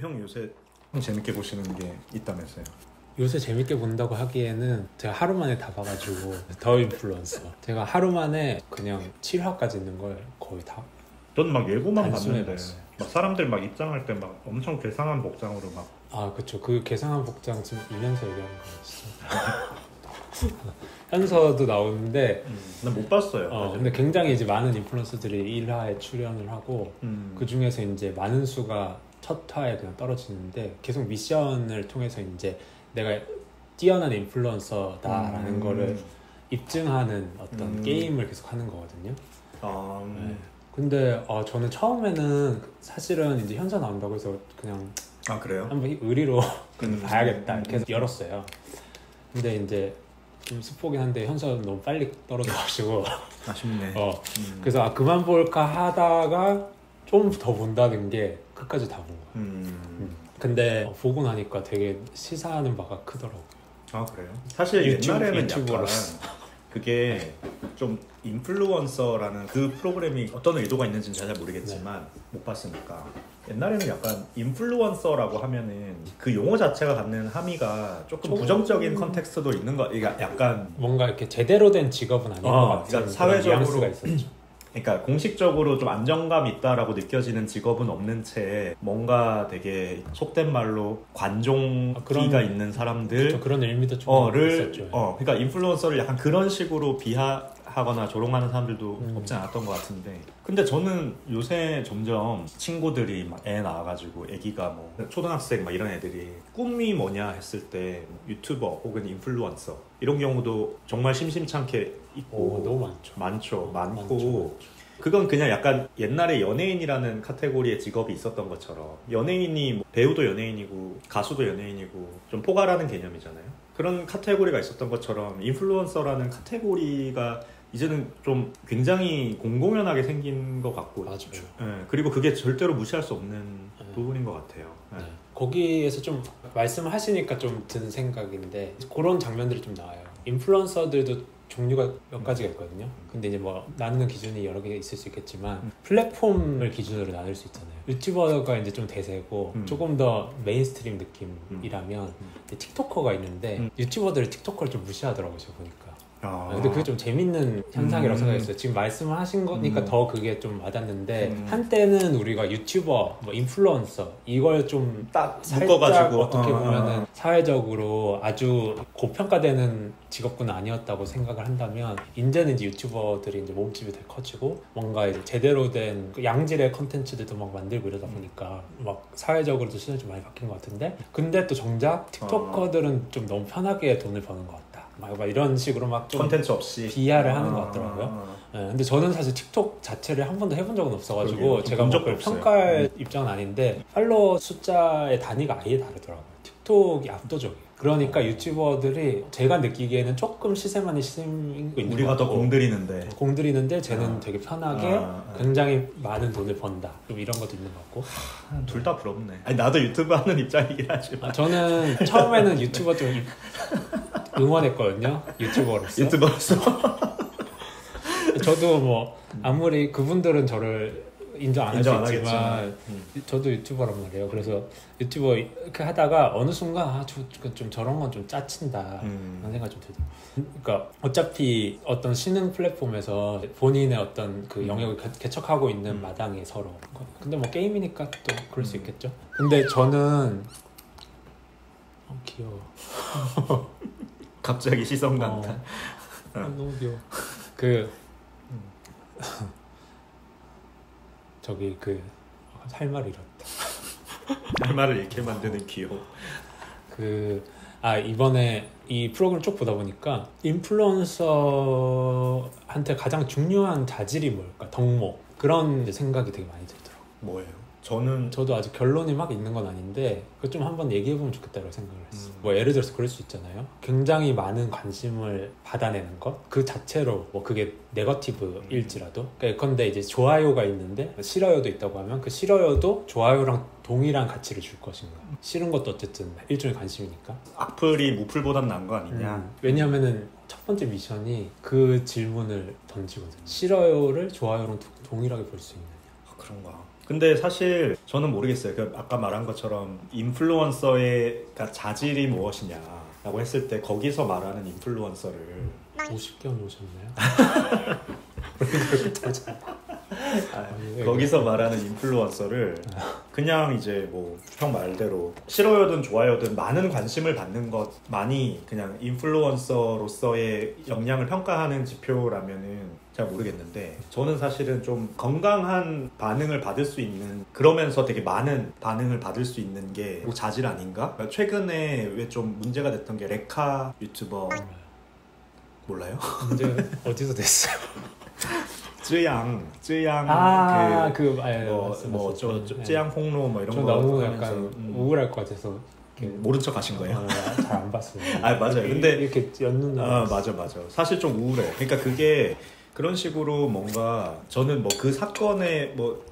형 요새 재밌게 보시는 게 있다면서요? 요새 재밌게 본다고 하기에는 제가 하루 만에 다 봐가지고 더 인플루언서 제가 하루 만에 그냥 7화까지 있는 걸 거의 다 전 막 예고만 봤는데 봤어요. 막 사람들 막 입장할 때 막 엄청 괴상한 복장으로 막 그쵸. 그 괴상한 복장 지금 이면서 얘기하는 거였어. 현서도 나오는데 난 못 봤어요. 근데 굉장히 이제 많은 인플루언서들이 1화에 출연을 하고 그 중에서 이제 많은 수가 첫 화에 그냥 떨어지는데 계속 미션을 통해서 이제 내가 뛰어난 인플루언서다라는 거를 입증하는 어떤 게임을 계속 하는 거거든요. 네. 근데 저는 처음에는 사실은 이제 현서 나온다고 해서 그냥 그래요? 한번 의리로 봐야겠다 이렇게 해서 열었어요. 근데 이제 좀 스포긴 한데 현서는 너무 빨리 떨어져가지고 아쉽네. 그래서 그만 볼까 하다가 좀 더 본다는 게 끝까지 다 본 거예요. 근데 보고 나니까 되게 시사하는 바가 크더라고요. 그래요? 사실 옛날에는 유튜버로서. 약간 그게 좀 인플루언서라는 그 프로그램이 어떤 의도가 있는지는 잘 모르겠지만 못 봤으니까 옛날에는 약간 인플루언서라고 하면은 그 용어 자체가 갖는 함의가 조금 부정적인 컨텍스트도 있는 거. 그러니까 약간 뭔가 이렇게 제대로 된 직업은 아닌 것 같은 그러니까 사회적으로 뉘앙스가 있었죠. 그러니까 공식적으로 좀 안정감 있다라고 느껴지는 직업은 없는 채 뭔가 되게 속된 말로 관종기가 있는 사람들 그쵸, 그런 의미도 좀 있었죠. 그러니까 인플루언서를 약간 그런 식으로 비하하거나 조롱하는 사람들도 없지 않았던 것 같은데, 근데 저는 요새 점점 친구들이 막 애 낳아가지고 애기가 뭐 초등학생 막 이런 애들이 꿈이 뭐냐 했을 때 유튜버 혹은 인플루언서 이런 경우도 정말 심심찮게 있고 너무 많고 그건 그냥 약간 옛날에 연예인이라는 카테고리의 직업이 있었던 것처럼 연예인이 뭐 배우도 연예인이고 가수도 연예인이고 좀 포괄하는 개념이잖아요. 그런 카테고리가 있었던 것처럼 인플루언서라는 카테고리가 이제는 좀 굉장히 공공연하게 생긴 것 같고, 맞아요. 그리고 그게 절대로 무시할 수 없는 부분인 것 같아요. 거기에서 좀 말씀하시니까 좀 든 생각인데 그런 장면들이 좀 나와요. 인플루언서들도 종류가 몇 가지가 있거든요. 근데 이제 뭐 나누는 기준이 여러 개 있을 수 있겠지만 플랫폼을 기준으로 나눌 수 있잖아요. 유튜버가 이제 좀 대세고 조금 더 메인스트림 느낌이라면 틱토커가 있는데 유튜버들이 틱토커를 좀 무시하더라고요, 제가 보니까. 근데 그게 좀 재밌는 현상이라고 생각했어요. 지금 말씀하신 거니까 더 그게 좀 와닿는데 한때는 우리가 유튜버, 뭐 인플루언서 이걸 좀 딱 살짝 묶어가지고 어떻게 보면은 사회적으로 아주 고평가되는 직업군은 아니었다고 생각을 한다면 이제는 이제 유튜버들이 이제 몸집이 되게 커지고 뭔가 이제 제대로 된 양질의 컨텐츠들도 막 만들고 이러다 보니까 막 사회적으로도 시선이 좀 많이 바뀐 것 같은데, 근데 또 정작 틱토커들은 좀 너무 편하게 돈을 버는 것 같다. 막 이런 식으로 막 좀 컨텐츠 없이 비하를 하는 것 같더라고요. 근데 저는 사실 틱톡 자체를 한 번도 해본 적은 없어가지고 제가 뭐 그걸 평가할 입장은 아닌데 팔로워 숫자의 단위가 아예 다르더라고요. 틱톡이 압도적이에요. 그러니까 유튜버들이 제가 느끼기에는 조금 시세만이 시샘인 거 있는 우리가 더 공들이는데 쟤는 되게 편하게 굉장히 많은 돈을 번다. 좀 이런 것도 있는 것 같고. 둘 다 부럽네. 아니, 나도 유튜브 하는 입장이긴 하지만 저는 처음에는 유튜버 좀 응원했거든요. 유튜버로서. 저도 뭐 아무리 그분들은 저를 인정 안 하겠지만 저도 유튜버란 말이에요. 그래서 유튜버 이렇게 하다가 어느 순간 좀 저런 건 좀 짜친다 라는 생각이 좀 들더라고요. 그러니까 어차피 어떤 신흥 플랫폼에서 본인의 어떤 그 영역을 개척하고 있는 마당에 서로, 근데 뭐 게임이니까 또 그럴 수 있겠죠. 근데 저는 귀여워. 갑자기 시선 강타. 너무 귀여워. 저기 할 말을 잃었다. 할 말을 잃게 만드는 귀여워. 이번에 이 프로그램 쭉 보다 보니까 인플루언서한테 가장 중요한 자질이 뭘까? 덕목. 그런 생각이 되게 많이 들더라고요. 뭐예요? 저도 아직 결론이 막 있는 건 아닌데 그거 좀 한번 얘기해보면 좋겠다고 생각을 했어요. 뭐 예를 들어서 그럴 수 있잖아요. 굉장히 많은 관심을 받아내는 것 그 자체로 뭐 그게 네거티브일지라도, 그러니까 예컨대 이제 좋아요가 있는데 싫어요도 있다고 하면 그 싫어요도 좋아요랑 동일한 가치를 줄 것인가. 싫은 것도 어쨌든 일종의 관심이니까. 악플이 무플보단 나은 거 아니냐. 왜냐하면은 첫 번째 미션이 그 질문을 던지거든요. 싫어요를 좋아요랑 동일하게 볼 수 있느냐. 그런가. 근데 사실 저는 모르겠어요. 그 아까 말한 것처럼 인플루언서의 그러니까 자질이 무엇이냐라고 했을 때 거기서 말하는 인플루언서를 50개월 오셨나요? 거기서 말하는 인플루언서를 그냥 이제 뭐 형 말대로 싫어요든 좋아요든 많은 관심을 받는 것만이 그냥 인플루언서로서의 역량을 평가하는 지표라면은 잘 모르겠는데 저는 사실은 좀 건강한 반응을 받을 수 있는 그러면서 되게 많은 반응을 받을 수 있는 게 자질 아닌가? 최근에 왜 좀 문제가 됐던 게 레카 유튜버 몰라요? 문제 어디서 됐어요? 쯔양 쯔양 폭로 뭐 이런 거 너무 약간 우울할 것 같아서 모른 척 하신 거예요? 잘 안 봤어요. 맞아요. 근데 이렇게 연눈 맞아. 사실 좀 우울해. 그러니까 그게 그런 식으로 뭔가 저는 뭐 그 사건의 뭐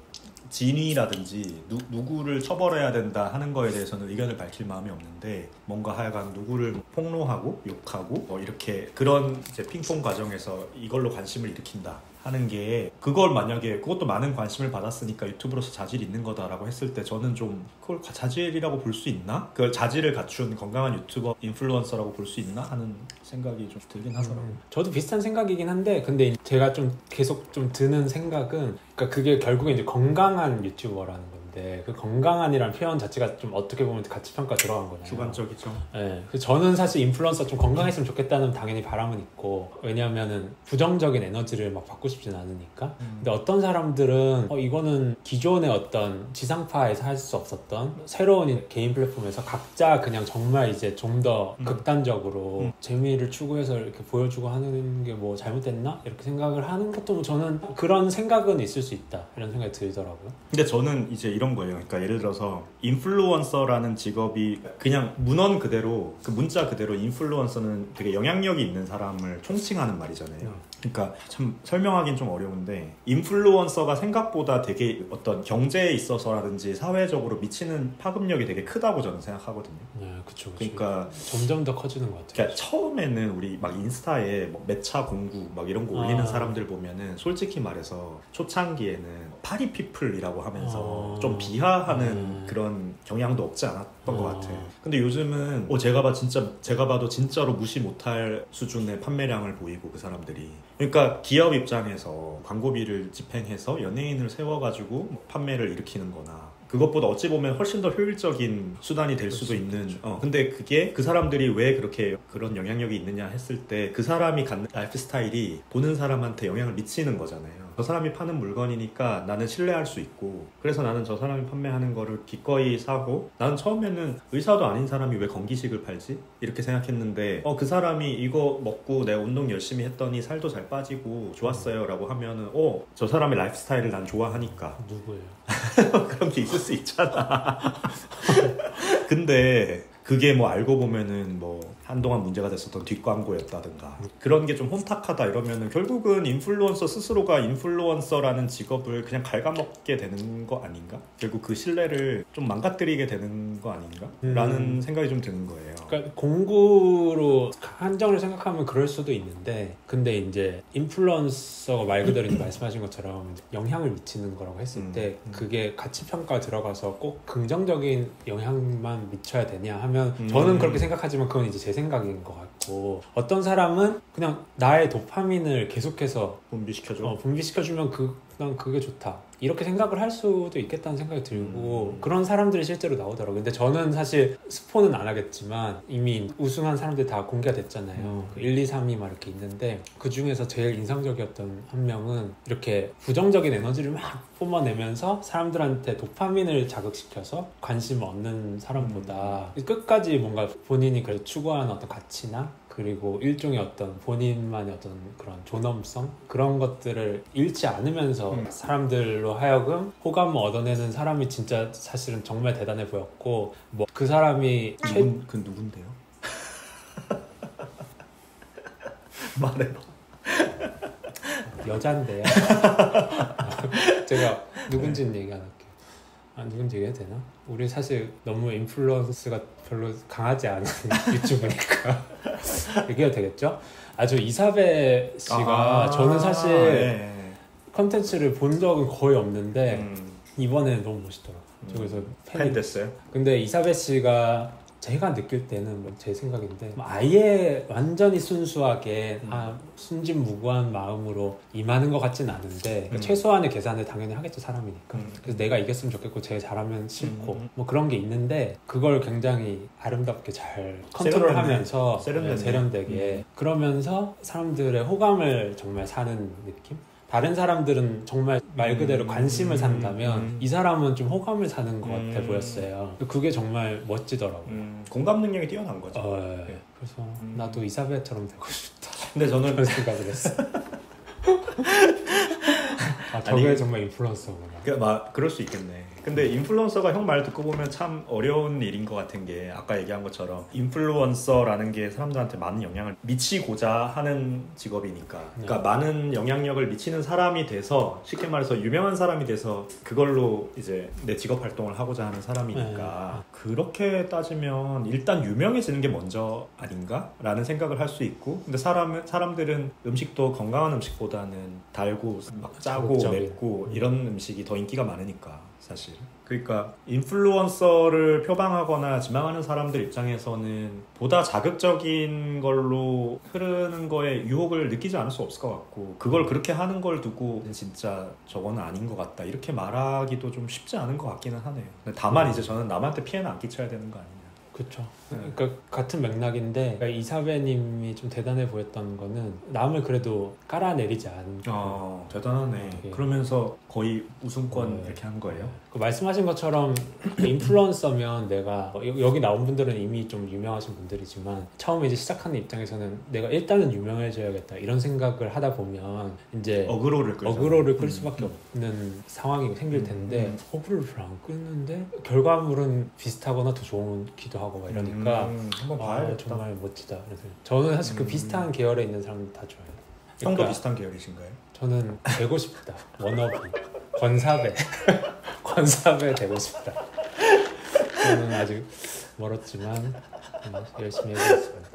진위라든지 누구를 처벌해야 된다 하는 거에 대해서는 의견을 밝힐 마음이 없는데 뭔가 하여간 누구를 폭로하고 욕하고 뭐 이렇게 그런 이제 핑퐁 과정에서 이걸로 관심을 일으킨다 하는 게 그걸 만약에 그것도 많은 관심을 받았으니까 유튜브로서 자질이 있는 거다라고 했을 때 저는 좀 그걸 자질이라고 볼 수 있나? 그 자질을 갖춘 건강한 유튜버 인플루언서라고 볼 수 있나 하는 생각이 좀 들긴 하더라고요. 저도 비슷한 생각이긴 한데 근데 제가 좀 계속 좀 드는 생각은 그러니까 그게 결국에 이제 건강한 유튜버라는 건데 그 건강한이라는 표현 자체가 좀 어떻게 보면 가치평가 들어간 거잖아요. 주관적이죠. 네. 그래서 저는 사실 인플루언서 좀 건강했으면 좋겠다는 당연히 바람은 있고 왜냐하면은 부정적인 에너지를 막 받고 싶진 않으니까 근데 어떤 사람들은 이거는 기존의 어떤 지상파에서 할 수 없었던 새로운 개인 플랫폼에서 각자 그냥 정말 이제 좀 더 극단적으로 재미를 추구해서 이렇게 보여주고 하는 게 뭐 잘못됐나? 이렇게 생각을 하는 것도 뭐 저는 그런 생각은 있을 수 있다 이런 생각이 들더라고요. 근데 저는 이제 이런 거예요. 그러니까 예를 들어서 인플루언서라는 직업이 그냥 문헌 그대로 그 문자 그대로 인플루언서는 되게 영향력이 있는 사람을 총칭하는 말이잖아요. 그러니까 참 설명하기는 좀 어려운데 인플루언서가 생각보다 되게 어떤 경제에 있어서라든지 사회적으로 미치는 파급력이 되게 크다고 저는 생각하거든요. 네, 그쵸. 그러니까 점점 더 커지는 것 같아요. 그러니까 처음에는 우리 막 인스타에 뭐 매차 공구 막 이런 거 올리는 사람들 보면은 솔직히 말해서 초창기에는 파리피플이라고 하면서 좀 비하하는 그런 경향도 없지 않았던 것 같아요. 근데 요즘은 제가 봐도 진짜로 무시 못할 수준의 판매량을 보이고 그 사람들이 그러니까 기업 입장에서 광고비를 집행해서 연예인을 세워가지고 판매를 일으키는 거나 그것보다 어찌 보면 훨씬 더 효율적인 수단이 될 수도 있는 근데 그게 그 사람들이 왜 그렇게 그런 영향력이 있느냐 했을 때 그 사람이 갖는 라이프 스타일이 보는 사람한테 영향을 미치는 거잖아요. 저 사람이 파는 물건이니까 나는 신뢰할 수 있고 그래서 나는 저 사람이 판매하는 거를 기꺼이 사고 나는 처음에는 의사도 아닌 사람이 왜 건기식을 팔지? 이렇게 생각했는데 그 사람이 이거 먹고 내가 운동 열심히 했더니 살도 잘 빠지고 좋았어요 라고 하면은 저 사람의 라이프 스타일을 난 좋아하니까 누구예요? 그런 게 있을 수 있잖아. 근데 그게 뭐 알고 보면은 뭐 한동안 문제가 됐었던 뒷광고였다든가 그런 게 좀 혼탁하다 이러면은 결국은 인플루언서 스스로가 인플루언서라는 직업을 그냥 갉아먹게 되는 거 아닌가? 결국 그 신뢰를 좀 망가뜨리게 되는 거 아닌가? 라는 생각이 좀 드는 거예요. 그러니까 공구로 한정을 생각하면 그럴 수도 있는데 근데 이제 인플루언서가 말 그대로 말씀하신 것처럼 영향을 미치는 거라고 했을 때 그게 가치평가 들어가서 꼭 긍정적인 영향만 미쳐야 되냐 하면 저는 그렇게 생각하지만 그건 이제 제 생각인 것 같고 어떤 사람은 그냥 나의 도파민을 계속해서 분비시켜주면 난 그게 좋다 이렇게 생각을 할 수도 있겠다는 생각이 들고 그런 사람들이 실제로 나오더라고요. 근데 저는 사실 스포는 안 하겠지만 이미 우승한 사람들 다 공개가 됐잖아요. 1, 2, 3위 막 이렇게 있는데 그 중에서 제일 인상적이었던 한 명은 이렇게 부정적인 에너지를 막 뿜어내면서 사람들한테 도파민을 자극시켜서 관심을 얻는 사람보다 끝까지 뭔가 본인이 그래도 추구하는 어떤 가치나 그리고 일종의 어떤 본인만의 어떤 그런 존엄성 그런 것들을 잃지 않으면서 사람들로 하여금 호감을 얻어내는 사람이 진짜 사실은 정말 대단해 보였고 뭐 그 사람이 그 누군데요? 말해봐. 여잔데요. 제가 누군지는 얘기 안 할게요. 누군지 얘기해도 되나? 우리 사실 너무 인플루언스가 별로 강하지 않은 유튜브니까 얘기해도 되겠죠? 아주 이사벨 씨가 저는 사실 컨텐츠를 본 적은 거의 없는데 이번에 너무 멋있더라고요. 저 그래서 팬 됐어요? 근데 이사벨 씨가 제가 느낄 때는 뭐제 생각인데 아예 완전히 순수하게 순진무구한 마음으로 임하는 것 같진 않은데 최소한의 계산을 당연히 하겠죠, 사람이니까. 그래서 내가 이겼으면 좋겠고 제가 잘하면 싫고 뭐 그런 게 있는데 그걸 굉장히 아름답게 잘 컨트롤하면서 세련되게 그러면서 사람들의 호감을 정말 사는 느낌? 다른 사람들은 정말 말 그대로 관심을 산다면 이 사람은 좀 호감을 사는 것 같아 보였어요. 그게 정말 멋지더라고요. 공감 능력이 뛰어난 거죠. 네. 그래서 나도 이사벨처럼 되고 싶다. 근데 저는 그런 생각을 했어. 저게 아니, 정말 인플루언서구나. 그럴 수 있겠네. 근데 인플루언서가 형 말 듣고 보면 참 어려운 일인 것 같은 게 아까 얘기한 것처럼 인플루언서라는 게 사람들한테 많은 영향을 미치고자 하는 직업이니까 그러니까 많은 영향력을 미치는 사람이 돼서 쉽게 말해서 유명한 사람이 돼서 그걸로 이제 내 직업 활동을 하고자 하는 사람이니까 그렇게 따지면 일단 유명해지는 게 먼저 아닌가? 라는 생각을 할 수 있고 근데 사람들은 음식도 건강한 음식보다는 달고 막 짜고 맵고 이런 음식이 더 인기가 많으니까 사실 그러니까 인플루언서를 표방하거나 지망하는 사람들 입장에서는 보다 자극적인 걸로 흐르는 거에 유혹을 느끼지 않을 수 없을 것 같고 그걸 그렇게 하는 걸 두고 진짜 저거는 아닌 것 같다 이렇게 말하기도 좀 쉽지 않은 것 같기는 하네요. 다만 이제 저는 남한테 피해는 안 끼쳐야 되는 거 아니냐. 그렇죠. 그러니까 같은 맥락인데 그러니까 이사배님이 좀 대단해 보였던 거는 남을 그래도 깔아내리지 않고 대단하네. 그러면서 거의 우승권 이렇게 한 거예요? 그 말씀하신 것처럼 인플루언서면 내가 여기 나온 분들은 이미 좀 유명하신 분들이지만 처음에 이제 시작하는 입장에서는 내가 일단은 유명해져야겠다 이런 생각을 하다 보면 이제 어그로를 끌 수밖에 없는 상황이 생길 텐데 어그로를 별로 안 끌는데 결과물은 비슷하거나 더 좋기도 하고 막 이러니까 한번 봐야겠다. 정말 멋지다. 그래서 저는 사실 그 비슷한 계열에 있는 사람들 다 좋아해요. 그러니까 형도 비슷한 계열이신가요? 저는 되고 싶다. 워너비 권사배 되고 싶다. 저는 아직 멀었지만 열심히 해보겠습니다.